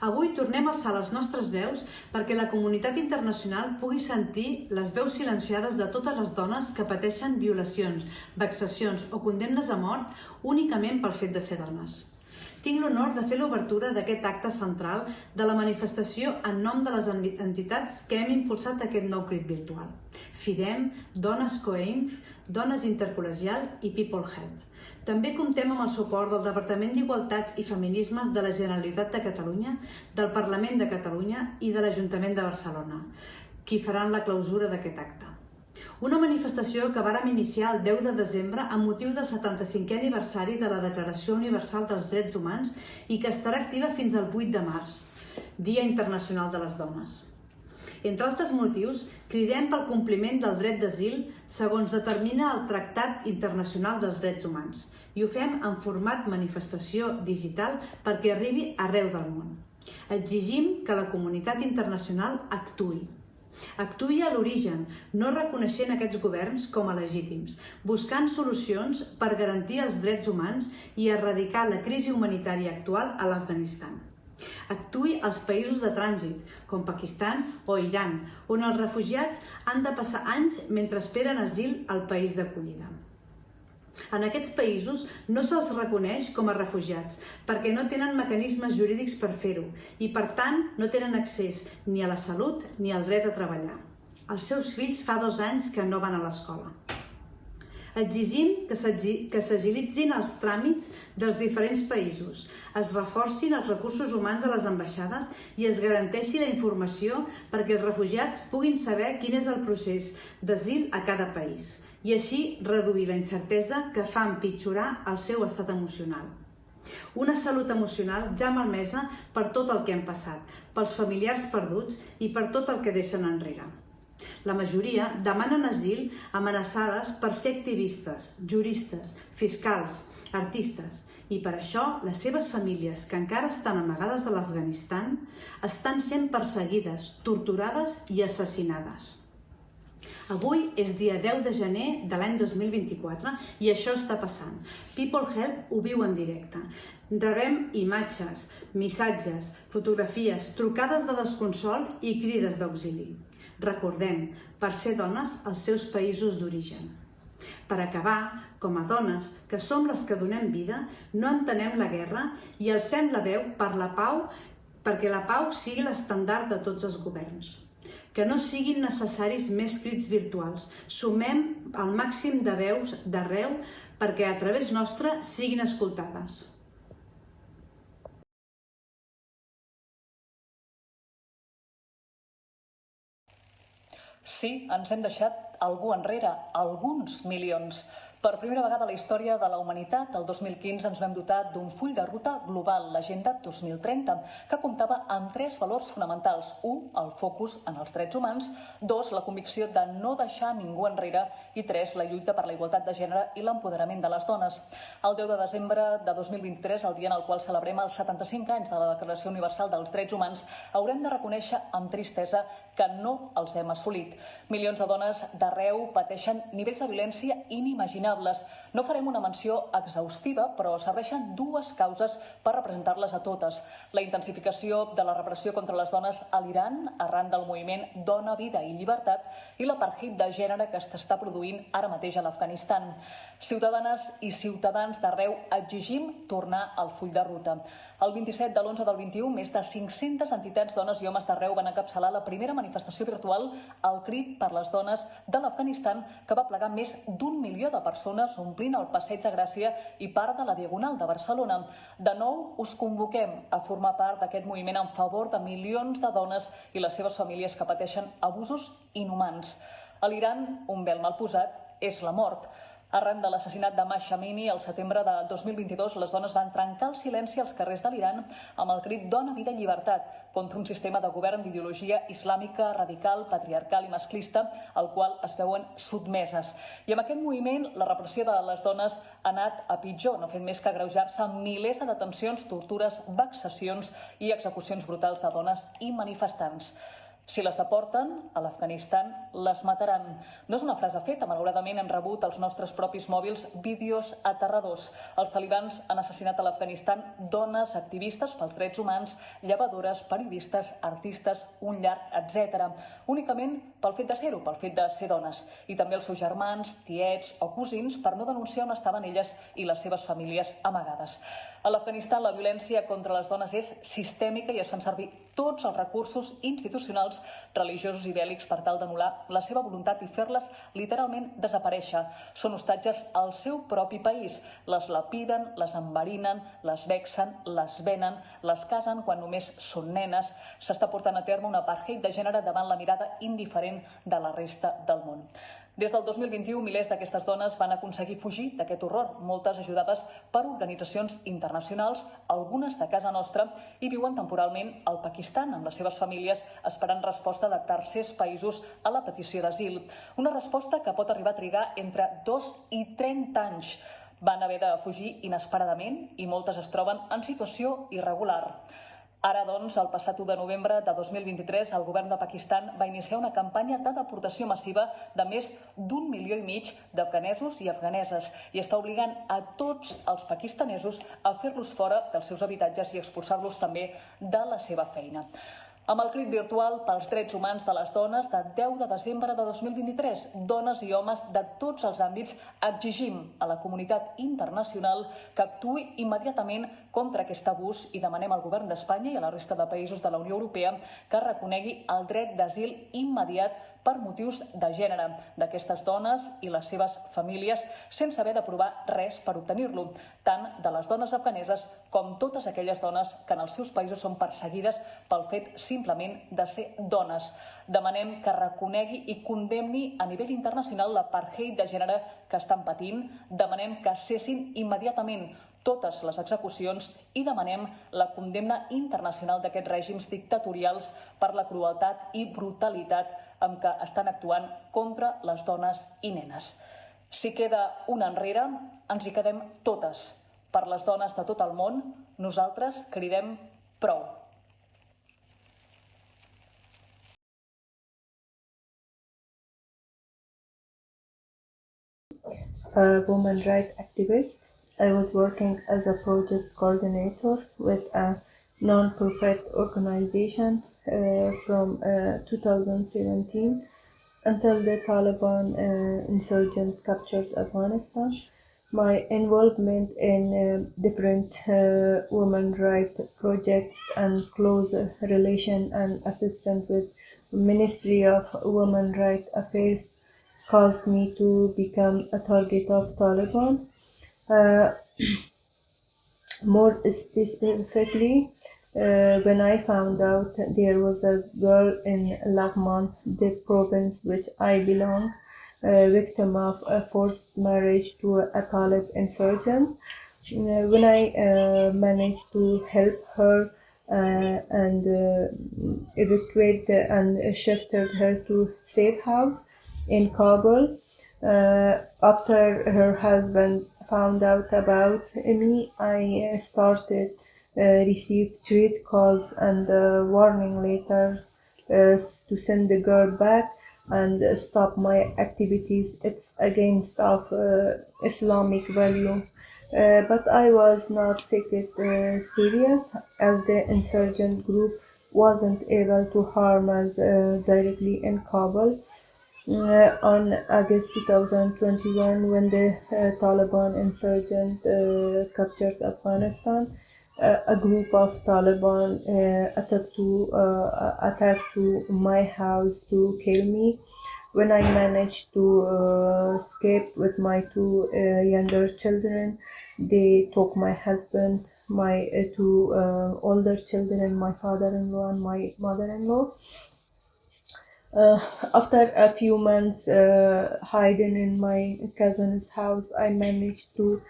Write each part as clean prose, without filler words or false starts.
Avui tornem a alçar les nostres veus perquè la comunitat internacional pugui sentir les veus silenciades de totes les dones que pateixen violacions, vexacions o condemnes a mort únicament pel fet de ser dones. Tinc l'honor de fer l'obertura d'aquest acte central de la manifestació en nom de les entitats que hem impulsat aquest nou crit virtual. FIDEM, Dones Coeinf, Dones Intercol·legial i People Help. També comptem amb el suport del Departament d'Igualtats i Feminismes de la Generalitat de Catalunya, del Parlament de Catalunya i de l'Ajuntament de Barcelona, qui faran la clausura d'aquest acte. Una manifestació que vàrem iniciar el 10 de desembre amb motiu del 75è aniversari de la Declaració Universal dels Drets Humans i que estarà activa fins al 8 de març, Dia Internacional de les Dones. Entre altres motius, cridem pel compliment del dret d'asil segons determina el Tractat Internacional dels Drets Humans i ho fem en format manifestació digital perquè arribi arreu del món. Exigim que la comunitat internacional actuï. Actuï a l'origen, no reconeixent aquests governs com a legítims, buscant solucions per garantir els drets humans i erradicar la crisi humanitària actual a l'Afganistan. Actuï als països de trànsit, com Pakistan o Iran, on els refugiats han de passar anys mentre esperen asil al país d'acollida. En aquests països no se'ls reconeix com a refugiats perquè no tenen mecanismes jurídics per fer-ho i, per tant, no tenen accés ni a la salut ni al dret a treballar. Els seus fills fa 2 anys que no van a l'escola. Exigim que s'agilitzin els tràmits dels diferents països, es reforcin els recursos humans a les ambaixades i es garanteixi la informació perquè els refugiats puguin saber quin és el procés d'asil a cada país i així reduir la incertesa que fa empitjorar el seu estat emocional. Una salut emocional ja malmesa per tot el que hem passat, pels familiars perduts i per tot el que deixen enrere. La majoria demanen asil amenaçades per ser activistes, juristes, fiscals, artistes, i per això les seves famílies, que encara estan amagades a l'Afganistan, estan sent perseguides, torturades i assassinades. Avui és dia 10 de gener de l'any 2024 i això està passant. People Help ho viu en directe. Rebem imatges, missatges, fotografies, trucades de desconsol i crides d'auxili. Recordem, per ser dones als seus països d'origen. Per acabar, com a dones, que som les que donem vida, no entenem la guerra i alcem la veu per la pau perquè la pau sigui l'estandard de tots els governs. Que no siguin necessaris més crits virtuals. Sumem el màxim de veus d'arreu perquè a través nostre siguin escoltades. Sí, ens hem deixat algú enrere, alguns milions. Per primera vegada a la història de la humanitat, el 2015 ens vam dotar d'un full de ruta global, l'Agenda 2030, que comptava amb 3 valors fonamentals. 1, el focus en els drets humans. 2, la convicció de no deixar ningú enrere. I 3, la lluita per la igualtat de gènere i l'empoderament de les dones. El 10 de desembre de 2023, el dia en el qual celebrem els 75 anys de la Declaració Universal dels Drets Humans, haurem de reconèixer amb tristesa que no els hem assolit. Milions de dones d'arreu pateixen nivells de violència inimaginables. No farem una menció exhaustiva, però serveixen 2 causes per representar-les a totes. La intensificació de la repressió contra les dones a l'Iran, arran del moviment Dona, Vida i Llibertat, i l'apartheid de gènere que s'està produint ara mateix a l'Afganistan. Ciutadanes i ciutadans d'arreu exigim tornar al full de ruta. El 27 de l'11 del 21, més de 500 entitats, dones i homes d'arreu van encapçalar la primera manifestació virtual al Crit per les Dones de l'Afganistan, que va plegar més d'1 milió de persones omplint el Passeig de Gràcia i part de la Diagonal de Barcelona. De nou, us convoquem a formar part d'aquest moviment en favor de milions de dones i les seves famílies que pateixen abusos inhumans. A l'Iran, un vel mal posat és la mort. Arran de l'assassinat de Mahsa Amini, al setembre de 2022, les dones van trencar el silenci als carrers de l'Iran amb el crit Dona, Vida i Llibertat contra un sistema de govern d'ideologia islàmica, radical, patriarcal i masclista, al qual es veuen sotmeses. I amb aquest moviment, la repressió de les dones ha anat a pitjor, no fent més que agreujar-se amb milers de detencions, tortures, vexacions i execucions brutals de dones i manifestants. Si les deporten, a l'Afganistan les mataran. No és una frase feta, malauradament hem rebut als nostres propis mòbils vídeos aterradors. Els talibans han assassinat a l'Afganistan dones, activistes pels drets humans, llevadores, periodistes, artistes, un llarg, etc. Únicament pel fet de ser-ho, pel fet de ser dones. I també els seus germans, tiets o cosins per no denunciar on estaven elles i les seves famílies amagades. A l'Afganistan la violència contra les dones és sistèmica i es fan servir tots els recursos institucionals, religiosos i bèl·lics per tal d'anul·lar la seva voluntat i fer-les literalment desaparèixer. Són hostatges al seu propi país. Les lapiden, les enverinen, les vexen, les venen, les casen quan només són nenes. S'està portant a terme un apartheid de gènere davant la mirada indiferent de la resta del món. Des del 2021, milers d'aquestes dones van aconseguir fugir d'aquest horror, moltes ajudades per organitzacions internacionals, algunes de casa nostra, i viuen temporalment al Pakistan amb les seves famílies esperant resposta de tercers països a la petició d'asil. Una resposta que pot arribar a trigar entre 2 i 30 anys. Van haver de fugir inesperadament i moltes es troben en situació irregular. Ara, doncs, el passat 1 de novembre de 2023, el govern de Pakistan va iniciar una campanya de deportació massiva de més d'1,5 milió d'afganesos i afganeses i està obligant a tots els pakistanesos a fer-los fora dels seus habitatges i expulsar-los també de la seva feina. Amb el crit virtual pels drets humans de les dones de 10 de desembre de 2023, dones i homes de tots els àmbits exigim a la comunitat internacional que actuï immediatament contra aquest abús i demanem al govern d'Espanya i a la resta de països de la Unió Europea que reconegui el dret d'asil immediat per motius de gènere d'aquestes dones i les seves famílies sense haver de provar res per obtenir-lo, tant de les dones afganeses com totes aquelles dones que en els seus països són perseguides pel fet simplement de ser dones. Demanem que reconegui i condemni a nivell internacional l'apartheid de gènere que estan patint, demanem que cessin immediatament totes les execucions i demanem la condemna internacional d'aquests règims dictatorials per la crueltat i brutalitat amb què estan actuant contra les dones i nenes. Si queda una enrere, ens hi quedem totes. Per les dones de tot el món, nosaltres cridem prou. A women rights activist. I was working as a project coordinator with a non-profit organization from 2017 until the Taliban insurgent captured Afghanistan. My involvement in different women rights projects and close relation and assistance with Ministry of Women Rights Affairs caused me to become a target of Taliban. More specifically, when I found out there was a girl in Laghman, the province which I belong, victim of a forced marriage to a Talib insurgent. When I managed to help her and evacuate and shifted her to safe house in Kabul, after her husband found out about me, I started receive threat calls and warning letters to send the girl back and stop my activities. It's against of Islamic value. But I was not taken serious as the insurgent group wasn't able to harm us directly in Kabul. On August 2021, when the Taliban insurgent captured Afghanistan, a group of Taliban attacked to my house to kill me. When I managed to escape with my two younger children, they took my husband, my two older children, my father-in-law and my mother-in-law. After a few months hiding in my cousin's house, I managed to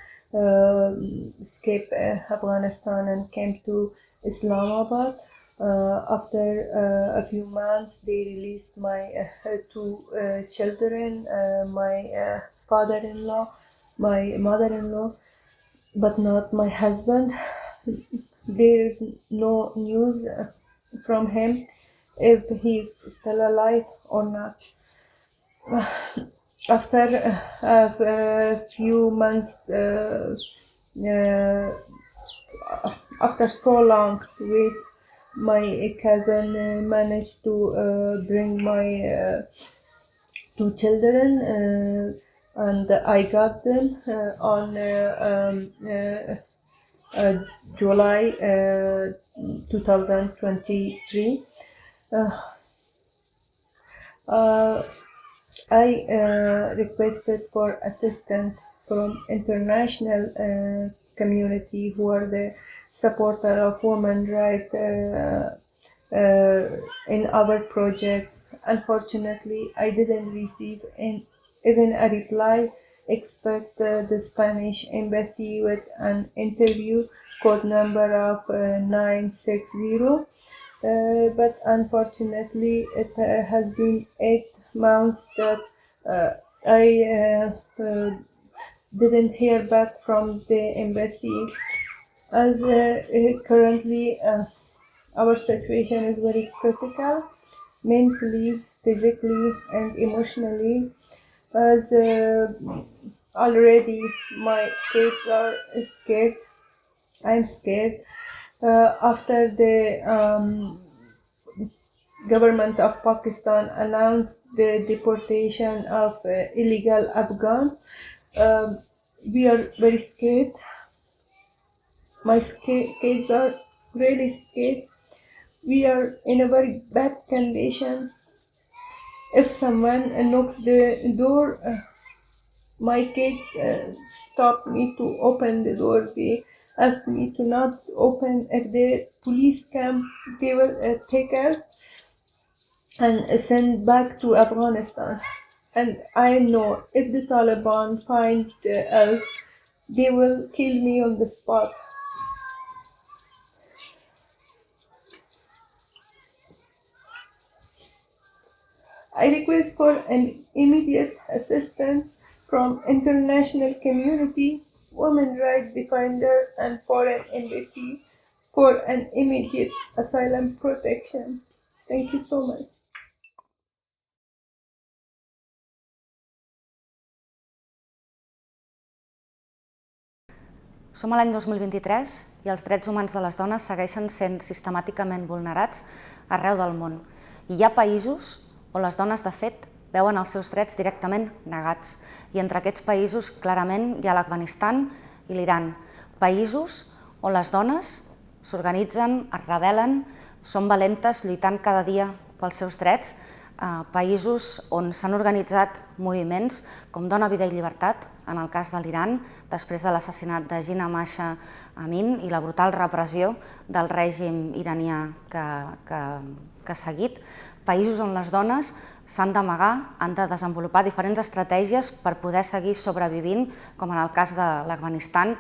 escape Afghanistan and came to Islamabad. After a few months, they released my two children, my father-in-law, my mother-in-law, but not my husband. There is no news from him. if he's still alive or not. After a few months, after so long wait, my cousin managed to bring my two children, and I got them on July 2023. I requested for assistance from international community who are the supporter of women rights in our projects. Unfortunately, I didn't receive even a reply. Expect the Spanish embassy with an interview code number of 960. But unfortunately, it has been 8 months that I didn't hear back from the embassy, as currently our situation is very critical, mentally, physically, and emotionally, as already my kids are scared. I'm scared after the government of Pakistan announced the deportation of illegal Afghans. We are very scared. My kids are really scared. We are in a very bad condition. If someone knocks the door, my kids stop me to open the door. They ask me to not open. If the police come, they will take us and send back to Afghanistan. And I know if the Taliban find us, they will kill me on the spot. I request for an immediate assistance from international community, women rights defender, and foreign embassy for an immediate asylum protection. Thank you so much. Som a l'any 2023 i els drets humans de les dones segueixen sent sistemàticament vulnerats arreu del món. I hi ha països on les dones, de fet, veuen els seus drets directament negats. I entre aquests països, clarament, hi ha l'Afganistan i l'Iran. Països on les dones s'organitzen, es rebel·len, són valentes lluitant cada dia pels seus drets, països on s'han organitzat moviments com Dona, Vida i Llibertat, en el cas de l'Iran, després de l'assassinat de Jina Mahsa Amini i la brutal repressió del règim iranià que ha seguit, països on les dones s'han d'amagar, han de desenvolupar diferents estratègies per poder seguir sobrevivint, com en el cas de l'Afganistan,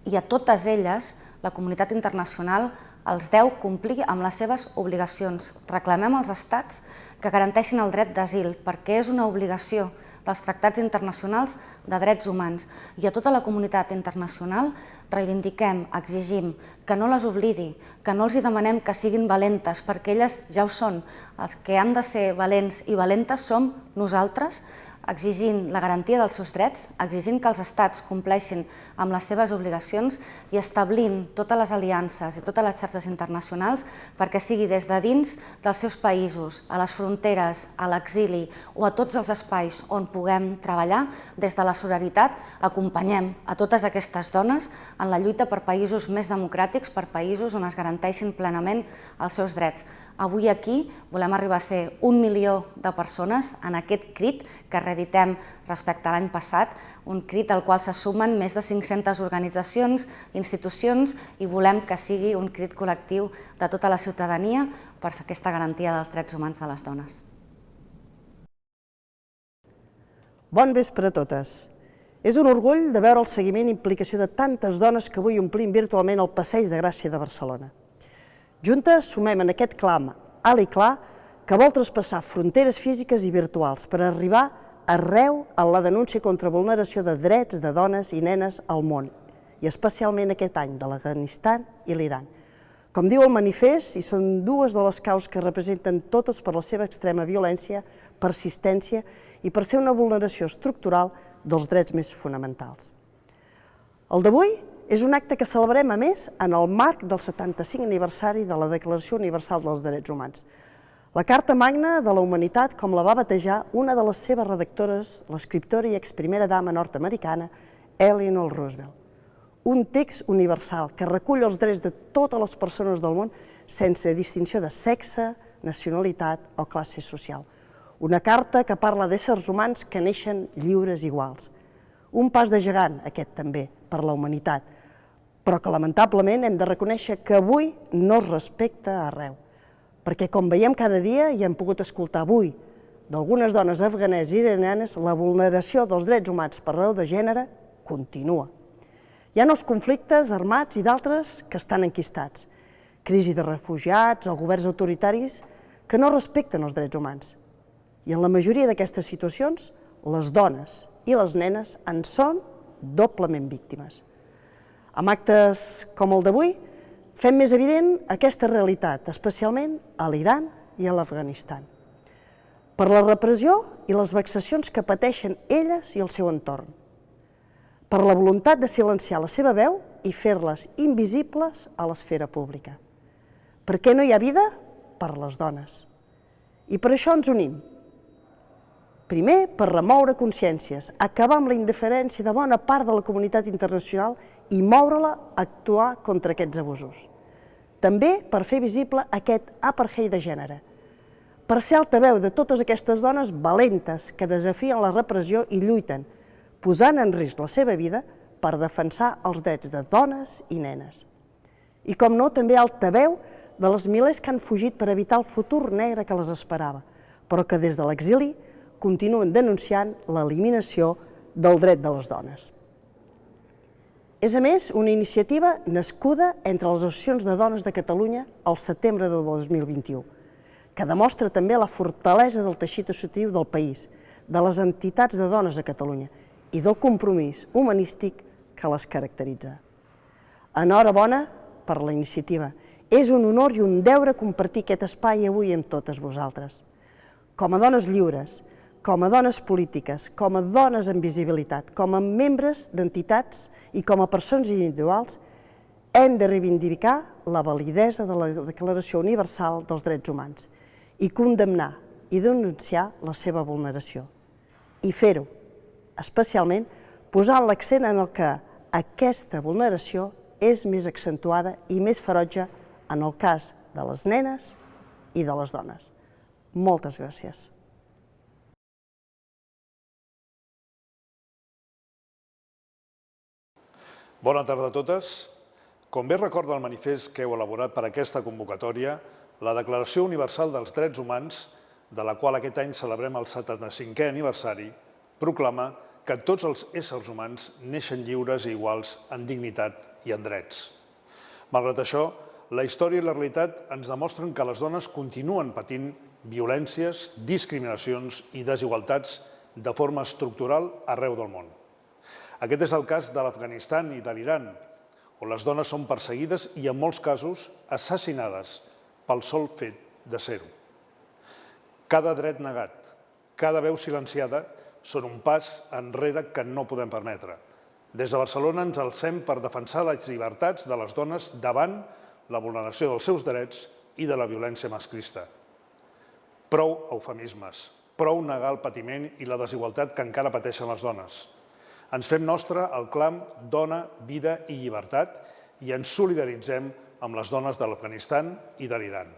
i a totes elles la comunitat internacional els deu complir amb les seves obligacions. Reclamem als estats que garanteixin el dret d'asil, perquè és una obligació dels tractats internacionals de drets humans. I a tota la comunitat internacional reivindiquem, exigim que no les oblidi, que no els demanem que siguin valentes, perquè elles ja ho són. Els que han de ser valents i valentes som nosaltres, exigint la garantia dels seus drets, exigint que els estats compleixin amb les seves obligacions i establint totes les aliances i totes les xarxes internacionals perquè sigui des de dins dels seus països, a les fronteres, a l'exili o a tots els espais on puguem treballar, des de la solidaritat acompanyem a totes aquestes dones en la lluita per països més democràtics, per països on es garanteixin plenament els seus drets. Avui aquí volem arribar a ser 1 milió de persones en aquest crit que reeditem respecte a l'any passat, un crit al qual se sumen més de 500 organitzacions, institucions, i volem que sigui un crit col·lectiu de tota la ciutadania per aquesta garantia dels drets humans de les dones. Bon vespre a totes. És un orgull de veure el seguiment i implicació de tantes dones que avui omplim virtualment el Passeig de Gràcia de Barcelona. Juntes sumem en aquest clam alt i clar que vol traspassar fronteres físiques i virtuals per arribar arreu en la denúncia contra vulneració de drets de dones i nenes al món, i especialment aquest any de l'Afganistan i l'Iran. Com diu el manifest, i són dues de les causes que representen totes per la seva extrema violència, persistència i per ser una vulneració estructural dels drets més fonamentals. El d'avui és un acte que celebrem, a més, en el marc del 75 aniversari de la Declaració Universal dels Drets Humans. La Carta Magna de la Humanitat, com la va batejar una de les seves redactores, l'escriptora i exprimera dama nord-americana, Eleanor Roosevelt. Un text universal que recull els drets de totes les persones del món sense distinció de sexe, nacionalitat o classe social. Una carta que parla d'éssers humans que neixen lliures i iguals. Un pas de gegant, aquest també, per la humanitat, però que lamentablement hem de reconèixer que avui no es respecta arreu. Perquè com veiem cada dia i hem pogut escoltar avui d'algunes dones afganeses i iranianes, la vulneració dels drets humans per raó de gènere continua. Hi ha els conflictes armats i d'altres que estan enquistats, crisi de refugiats o governs autoritaris que no respecten els drets humans. I en la majoria d'aquestes situacions, les dones i les nenes en són doblement víctimes. Amb actes com el d'avui, fem més evident aquesta realitat, especialment a l'Iran i a l'Afganistan, per la repressió i les vexacions que pateixen elles i el seu entorn, per la voluntat de silenciar la seva veu i fer-les invisibles a l'esfera pública. Per què no hi ha vida? Per les dones. I per això ens unim. Primer, per remoure consciències, acabar amb la indiferència de bona part de la comunitat internacional i moure-la a actuar contra aquests abusos. També per fer visible aquest apartheid de gènere, per ser altaveu de totes aquestes dones valentes que desafien la repressió i lluiten, posant en risc la seva vida per defensar els drets de dones i nenes. I com no, també altaveu de les milers que han fugit per evitar el futur negre que les esperava, però que des de l'exili continuen denunciant l'eliminació del dret de les dones. És, a més, una iniciativa nascuda entre les associacions de dones de Catalunya al setembre del 2021, que demostra també la fortalesa del teixit associatiu del país, de les entitats de dones a Catalunya i del compromís humanístic que les caracteritza. Enhorabona per la iniciativa. És un honor i un deure compartir aquest espai avui amb totes vosaltres. Com a dones lliures, com a dones polítiques, com a dones amb visibilitat, com a membres d'entitats i com a persones individuals, hem de reivindicar la validesa de la Declaració Universal dels Drets Humans i condemnar i denunciar la seva vulneració. I fer-ho, especialment, posant l'accent en el que aquesta vulneració és més accentuada i més ferotge en el cas de les nenes i de les dones. Moltes gràcies. Bona tarda a totes. Com bé recorda el manifest que heu elaborat per aquesta convocatòria, la Declaració Universal dels Drets Humans, de la qual aquest any celebrem el 75è aniversari, proclama que tots els éssers humans neixen lliures i iguals en dignitat i en drets. Malgrat això, la història i la realitat ens demostren que les dones continuen patint violències, discriminacions i desigualtats de forma estructural arreu del món. Aquest és el cas de l'Afganistan i de l'Iran, on les dones són perseguides i, en molts casos, assassinades pel sol fet de ser-ho. Cada dret negat, cada veu silenciada són un pas enrere que no podem permetre. Des de Barcelona ens alcem per defensar les llibertats de les dones davant la vulneració dels seus drets i de la violència masclista. Prou eufemismes, prou negar el patiment i la desigualtat que encara pateixen les dones. Ens fem nostre el clam dona, vida i llibertat i ens solidaritzem amb les dones de l'Afganistan i de l'Iran.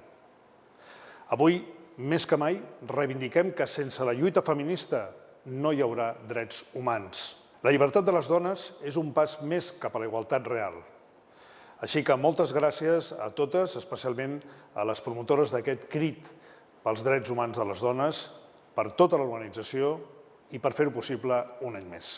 Avui, més que mai, reivindiquem que sense la lluita feminista no hi haurà drets humans. La llibertat de les dones és un pas més cap a la igualtat real. Així que moltes gràcies a totes, especialment a les promotores d'aquest crit pels drets humans de les dones, per tota l'organització i per fer-ho possible un any més.